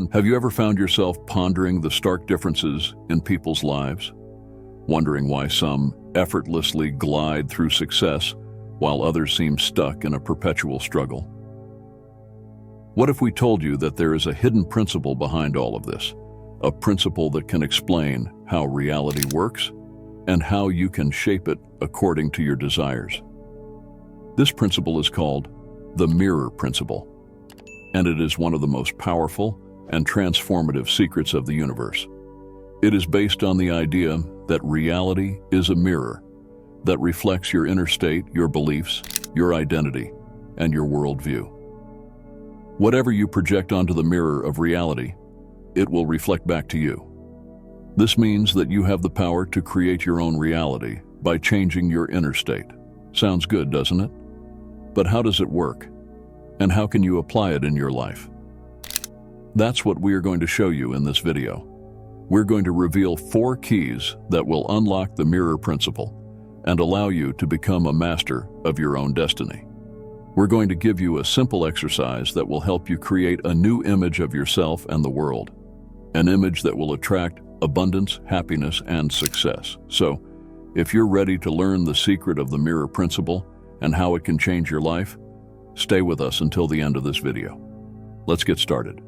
Have you ever found yourself pondering the stark differences in people's lives? Wondering why some effortlessly glide through success while others seem stuck in a perpetual struggle? What if we told you that there is a hidden principle behind all of this? A principle that can explain how reality works and how you can shape it according to your desires. This principle is called the mirror principle, and it is one of the most powerful and transformative secrets of the universe. It is based on the idea that reality is a mirror that reflects your inner state, your beliefs, your identity, and your worldview. Whatever you project onto the mirror of reality, it will reflect back to you. This means that you have the power to create your own reality by changing your inner state. Sounds good, doesn't it? But how does it work? And how can you apply it in your life? That's what we are going to show you in this video. We're going to reveal 4 keys that will unlock the mirror principle and allow you to become a master of your own destiny. We're going to give you a simple exercise that will help you create a new image of yourself and the world, an image that will attract abundance, happiness, and success. So, if you're ready to learn the secret of the mirror principle and how it can change your life, stay with us until the end of this video. Let's get started.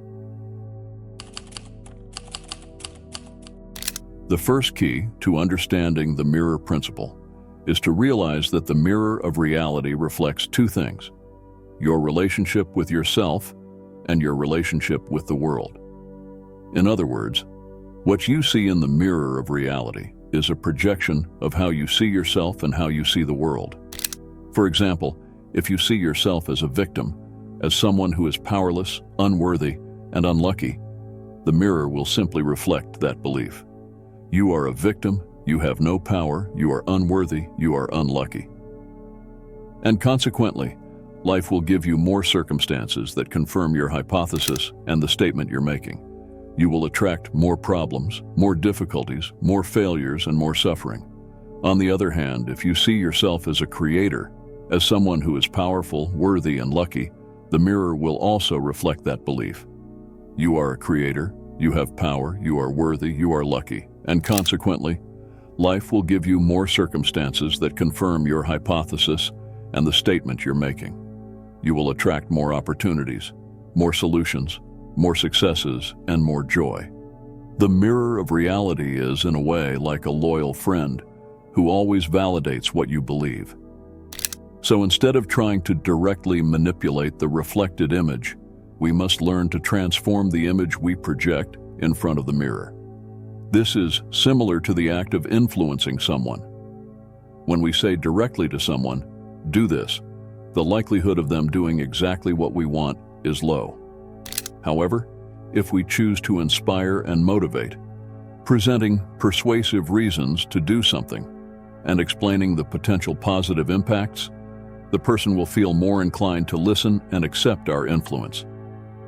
The first key to understanding the mirror principle is to realize that the mirror of reality reflects 2 things: your relationship with yourself and your relationship with the world. In other words, what you see in the mirror of reality is a projection of how you see yourself and how you see the world. For example, if you see yourself as a victim, as someone who is powerless, unworthy, and unlucky, the mirror will simply reflect that belief. You are a victim, you have no power, you are unworthy, you are unlucky. And consequently, life will give you more circumstances that confirm your hypothesis and the statement you're making. You will attract more problems, more difficulties, more failures, and more suffering. On the other hand, if you see yourself as a creator, as someone who is powerful, worthy, and lucky, the mirror will also reflect that belief. You are a creator, you have power, you are worthy, you are lucky, and consequently, life will give you more circumstances that confirm your hypothesis and the statement you're making. You will attract more opportunities, more solutions, more successes, and more joy. The mirror of reality is, in a way, like a loyal friend who always validates what you believe. So instead of trying to directly manipulate the reflected image, we must learn to transform the image we project in front of the mirror. This is similar to the act of influencing someone. When we say directly to someone, "Do this," the likelihood of them doing exactly what we want is low. However, if we choose to inspire and motivate, presenting persuasive reasons to do something and explaining the potential positive impacts, the person will feel more inclined to listen and accept our influence.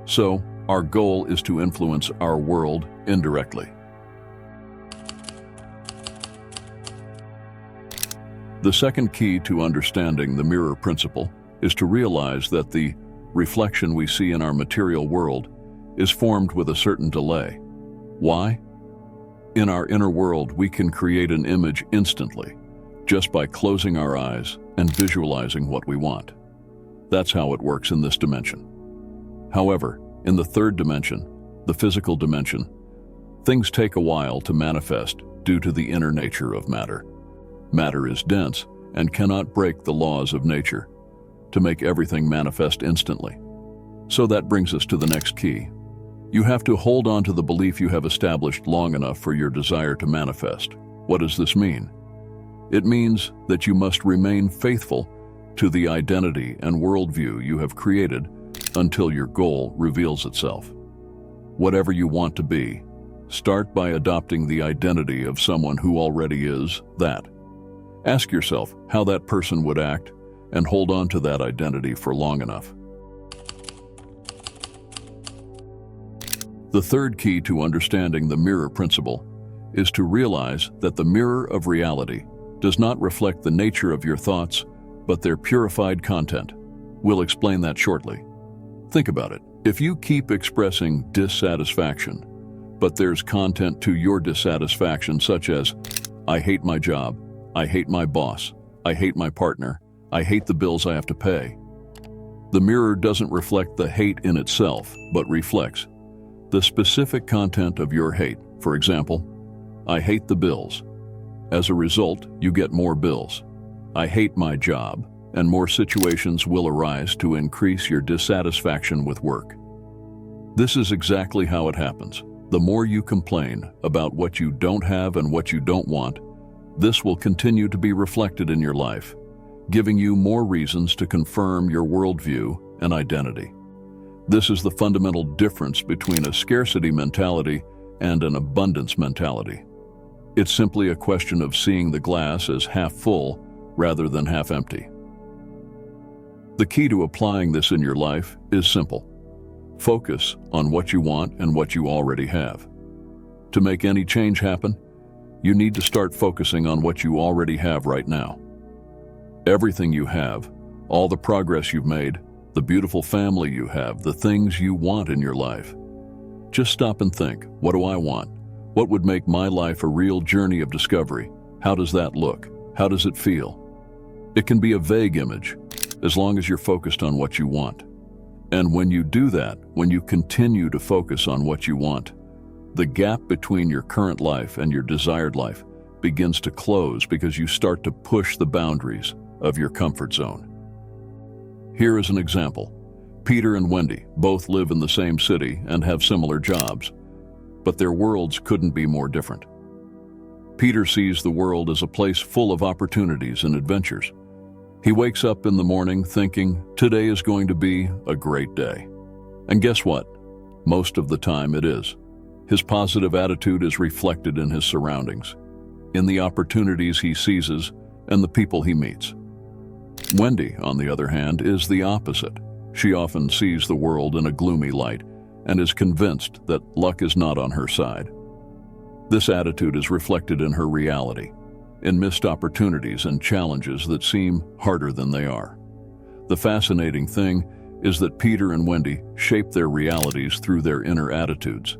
So, our goal is to influence our world indirectly. The second key to understanding the mirror principle is to realize that the reflection we see in our material world is formed with a certain delay. Why? In our inner world, we can create an image instantly, just by closing our eyes and visualizing what we want. That's how it works in this dimension. However, in the third dimension, the physical dimension, things take a while to manifest due to the inner nature of matter. Matter is dense and cannot break the laws of nature to make everything manifest instantly. So that brings us to the next key. You have to hold on to the belief you have established long enough for your desire to manifest. What does this mean? It means that you must remain faithful to the identity and worldview you have created until your goal reveals itself. Whatever you want to be, start by adopting the identity of someone who already is that. Ask yourself how that person would act and hold on to that identity for long enough. The third key to understanding the mirror principle is to realize that the mirror of reality does not reflect the nature of your thoughts, but their purified content. We'll explain that shortly. Think about it. If you keep expressing dissatisfaction, but there's content to your dissatisfaction such as, I hate my job, I hate my boss, I hate my partner, I hate the bills I have to pay. The mirror doesn't reflect the hate in itself, but reflects the specific content of your hate. For example, I hate the bills. As a result, you get more bills. I hate my job, and more situations will arise to increase your dissatisfaction with work. This is exactly how it happens. The more you complain about what you don't have and what you don't want, this will continue to be reflected in your life, giving you more reasons to confirm your worldview and identity. This is the fundamental difference between a scarcity mentality and an abundance mentality. It's simply a question of seeing the glass as half full rather than half empty. The key to applying this in your life is simple. Focus on what you want and what you already have. To make any change happen, you need to start focusing on what you already have right now. Everything you have, all the progress you've made, the beautiful family you have, the things you want in your life. Just stop and think, what do I want? What would make my life a real journey of discovery? How does that look? How does it feel? It can be a vague image, as long as you're focused on what you want. And when you do that, when you continue to focus on what you want, the gap between your current life and your desired life begins to close because you start to push the boundaries of your comfort zone. Here is an example. Peter and Wendy both live in the same city and have similar jobs, but their worlds couldn't be more different. Peter sees the world as a place full of opportunities and adventures. He wakes up in the morning thinking, today is going to be a great day. And guess what? Most of the time it is. His positive attitude is reflected in his surroundings, in the opportunities he seizes, and the people he meets. Wendy, on the other hand, is the opposite. She often sees the world in a gloomy light and is convinced that luck is not on her side. This attitude is reflected in her reality, in missed opportunities and challenges that seem harder than they are. The fascinating thing is that Peter and Wendy shape their realities through their inner attitudes.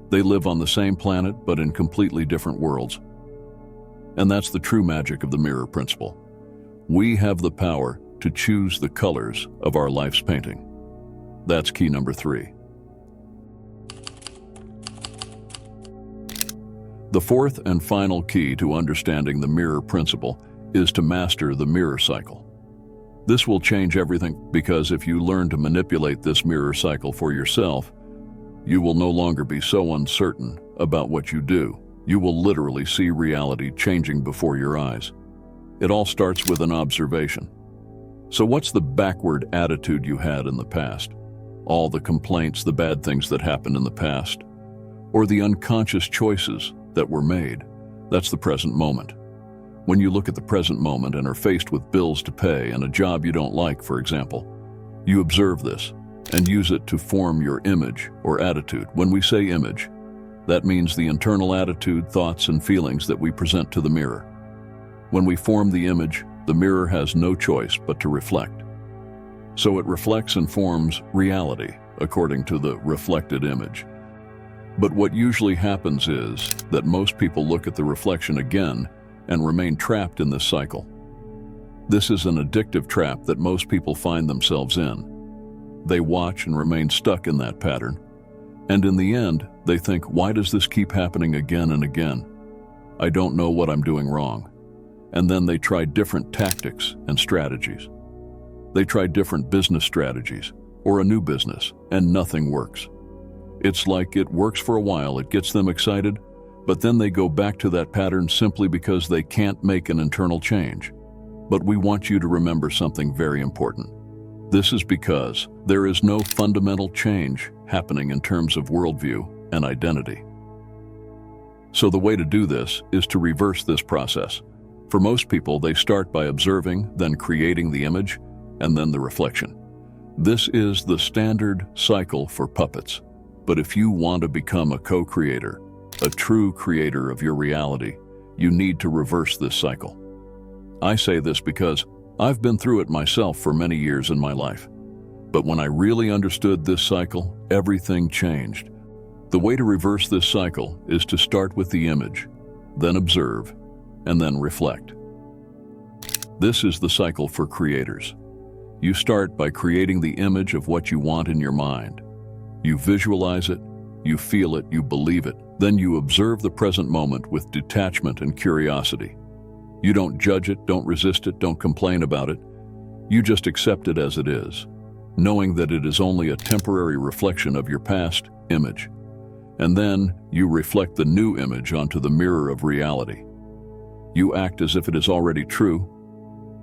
They live on the same planet but in completely different worlds. And that's the true magic of the mirror principle. We have the power to choose the colors of our life's painting. That's key number 3. The fourth and final key to understanding the mirror principle is to master the mirror cycle. This will change everything because if you learn to manipulate this mirror cycle for yourself, you will no longer be so uncertain about what you do. You will literally see reality changing before your eyes. It all starts with an observation. So what's the backward attitude you had in the past? All the complaints, the bad things that happened in the past, or the unconscious choices that were made? That's the present moment. When you look at the present moment and are faced with bills to pay and a job you don't like, for example, you observe this and use it to form your image or attitude. When we say image, that means the internal attitude, thoughts, and feelings that we present to the mirror. When we form the image, the mirror has no choice but to reflect. So it reflects and forms reality according to the reflected image. But what usually happens is that most people look at the reflection again and remain trapped in this cycle. This is an addictive trap that most people find themselves in. They watch and remain stuck in that pattern, and in the end, they think, why does this keep happening again and again? I don't know what I'm doing wrong. And then they try different tactics and strategies. They try different business strategies or a new business, and nothing works. It's like it works for a while, it gets them excited, but then they go back to that pattern simply because they can't make an internal change. But we want you to remember something very important. This is because there is no fundamental change happening in terms of worldview and identity. So the way to do this is to reverse this process. For most people, they start by observing, then creating the image, and then the reflection. This is the standard cycle for puppets. But if you want to become a co-creator, a true creator of your reality, you need to reverse this cycle. I say this because I've been through it myself for many years in my life. But when I really understood this cycle, everything changed. The way to reverse this cycle is to start with the image, then observe, and then reflect. This is the cycle for creators. You start by creating the image of what you want in your mind. You visualize it, you feel it, you believe it. Then you observe the present moment with detachment and curiosity. You don't judge it, don't resist it, don't complain about it. You just accept it as it is, knowing that it is only a temporary reflection of your past image. And then you reflect the new image onto the mirror of reality. You act as if it is already true,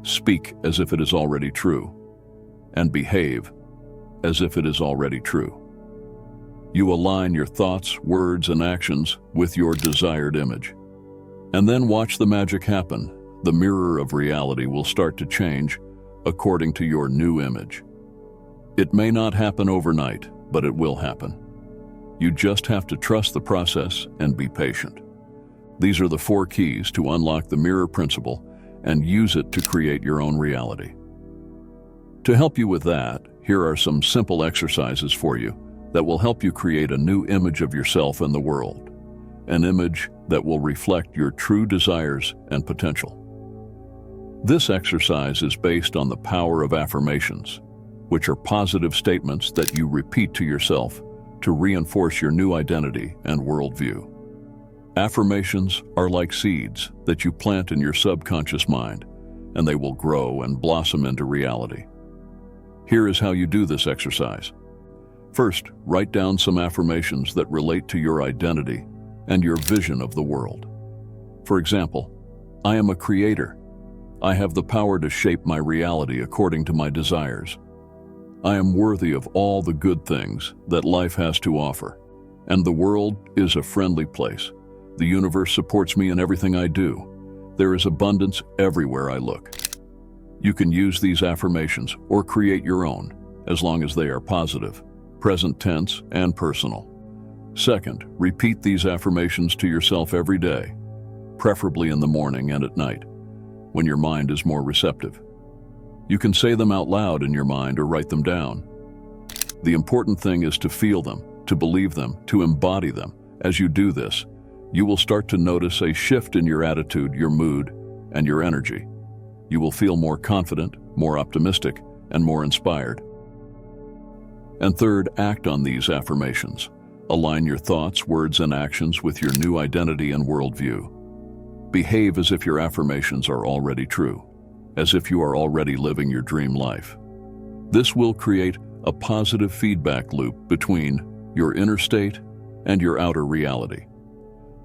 speak as if it is already true, and behave as if it is already true. You align your thoughts, words, and actions with your desired image. And then watch the magic happen. The mirror of reality will start to change according to your new image. It may not happen overnight, but it will happen. You just have to trust the process and be patient. These are the 4 keys to unlock the mirror principle and use it to create your own reality. To help you with that, here are some simple exercises for you that will help you create a new image of yourself and the world, an image that will reflect your true desires and potential. This exercise is based on the power of affirmations, which are positive statements that you repeat to yourself to reinforce your new identity and worldview. Affirmations are like seeds that you plant in your subconscious mind, and they will grow and blossom into reality. Here is how you do this exercise. First, write down some affirmations that relate to your identity and your vision of the world. For example, I am a creator. I have the power to shape my reality according to my desires. I am worthy of all the good things that life has to offer, and the world is a friendly place. The universe supports me in everything I do. There is abundance everywhere I look. You can use these affirmations or create your own, as long as they are positive, present tense, and personal. Second, repeat these affirmations to yourself every day, preferably in the morning and at night, when your mind is more receptive. You can say them out loud in your mind or write them down. The important thing is to feel them, to believe them, to embody them. As you do this, you will start to notice a shift in your attitude, your mood, and your energy. You will feel more confident, more optimistic, and more inspired. And third, act on these affirmations. Align your thoughts, words, and actions with your new identity and worldview. Behave as if your affirmations are already true, as if you are already living your dream life. This will create a positive feedback loop between your inner state and your outer reality.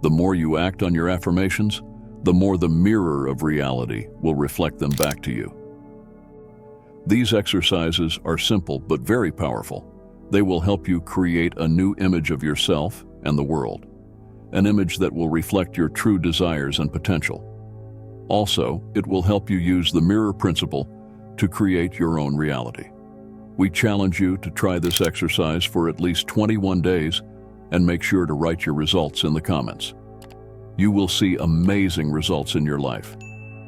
The more you act on your affirmations, the more the mirror of reality will reflect them back to you. These exercises are simple but very powerful. They will help you create a new image of yourself and the world, an image that will reflect your true desires and potential. Also, it will help you use the mirror principle to create your own reality. We challenge you to try this exercise for at least 21 days and make sure to write your results in the comments. You will see amazing results in your life.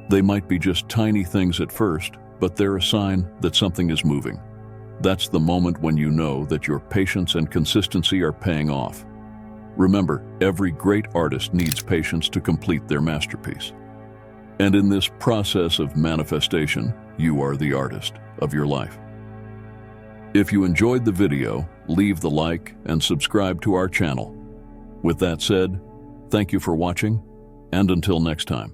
They might be just tiny things at first, but they're a sign that something is moving. That's the moment when you know that your patience and consistency are paying off. Remember, every great artist needs patience to complete their masterpiece. And in this process of manifestation, you are the artist of your life. If you enjoyed the video, leave the like and subscribe to our channel. With that said, thank you for watching, and until next time.